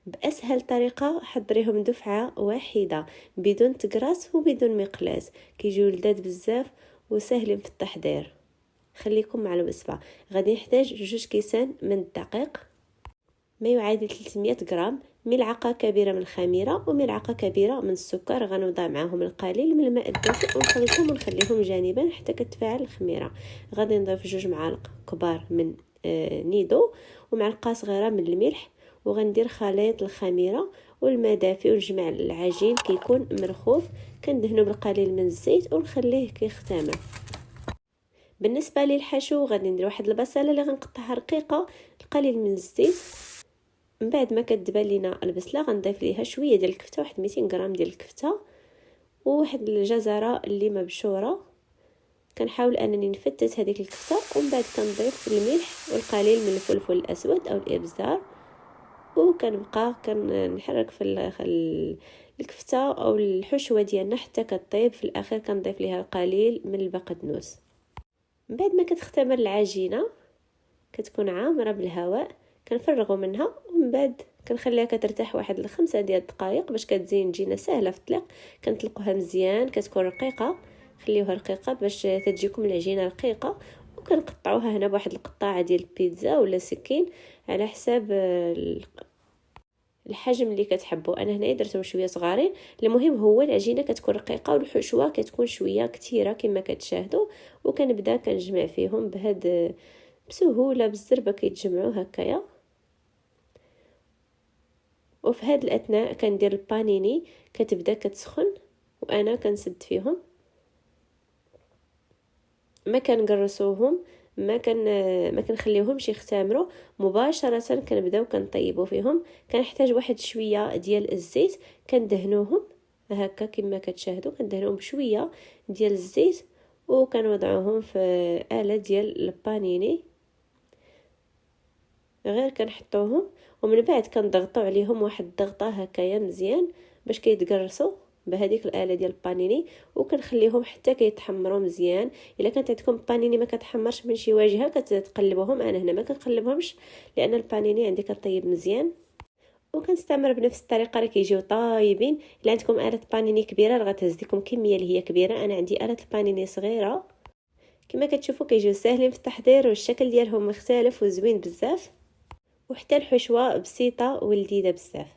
بأسهل طريقة حضريهم دفعة واحدة بدون تقراص وبدون مقلاس، كيجيو لذاذ بزاف وسهلين في التحضير. خليكم مع الوصفة. غادي نحتاج 2 كيسان من الدقيق، ما يعادل 300 غرام، ملعقة كبيرة من الخميرة وملعقة كبيرة من السكر. غنوضع معاهم القليل من الماء الدافئ ونخلطهم ونخليهم جانبا حتى كتفاعل الخميرة. غادي نضيف 2 معالق كبار من نيدو ومعلقة صغيرة من الملح، وغندير خليط الخميرة والماء دافئ ونجمع العجين كيكون مرخوف. كندهنو بالقليل من الزيت ونخليه كيختمر. بالنسبه للحشو غادي ندير واحد البصله اللي غنقطعها رقيقه، القليل من الزيت. من بعد ما كتدبل لينا البصله غنضيف ليها شويه ديال الكفته، واحد 200 غرام ديال الكفته، وواحد الجزره اللي مبشوره. كنحاول انني نفتت هذيك الكفته، ومن بعد كنضيف الملح والقليل من الفلفل الاسود او الابزار، وكنبقى كنحرك في الكفته او الحشوه ديالنا حتى كطيب. في الاخير كنضيف ليها القليل من البقدونس. من بعد ما كتختمر العجينه كتكون عامره بالهواء كنفرغوا منها، ومن بعد كنخليها كترتاح واحد 5 ديال الدقائق باش كتزين تجينا سهله في الطليق. كنطلقوها مزيان، كتكون رقيقه، خليوها رقيقه باش تجيكم العجينه رقيقه. وكنقطعوها هنا بواحد القطاعه ديال البيتزا ولا سكين على حساب الحجم اللي كتحبوا. انا هنايا درتهم شويه صغارين. المهم هو العجينه كتكون رقيقه والحشوه كتكون شويه كثيره كما كتشاهدوا. وكنبدا كنجمع فيهم بهاد بسهوله بالزربه كيتجمعوا هكايا. وفي هاد الاثناء كندير البانيني، كتبدا كتسخن وانا كنسد فيهم. ما كنقرصوهم، ما كنخليوهمش يختمروا مباشره. كنبداو كنطيبوا فيهم. كنحتاج واحد شويه ديال الزيت كندهنوهم هكا كما كتشاهدوا، كندهنوهم بشويه ديال الزيت وكنوضعوهم في آلة ديال البانيني. غير كنحطوهم ومن بعد كنضغطوا عليهم واحد الضغطه هكايا مزيان باش كيتقرصوا بهذيك الاله ديال البانيني. وكنخليهم حتى كيتحمروا مزيان. الا كانت عندكم البانيني ما كتحمرش من شي واجهه كتقلبوهم. انا هنا ما كنقلبهمش لان البانيني عندي كطيب مزيان. وكنستمر بنفس الطريقه راه كيجيو طايبين. الا عندكم اله بانيني كبيره راه غتهز لكم كميه اللي هي كبيره. انا عندي اله البانيني صغيره. كما كتشوفوا كيجيو ساهلين في التحضير والشكل ديالهم مختلف وزوين بزاف، وحتى الحشوه بسيطه ولذيذه بزاف.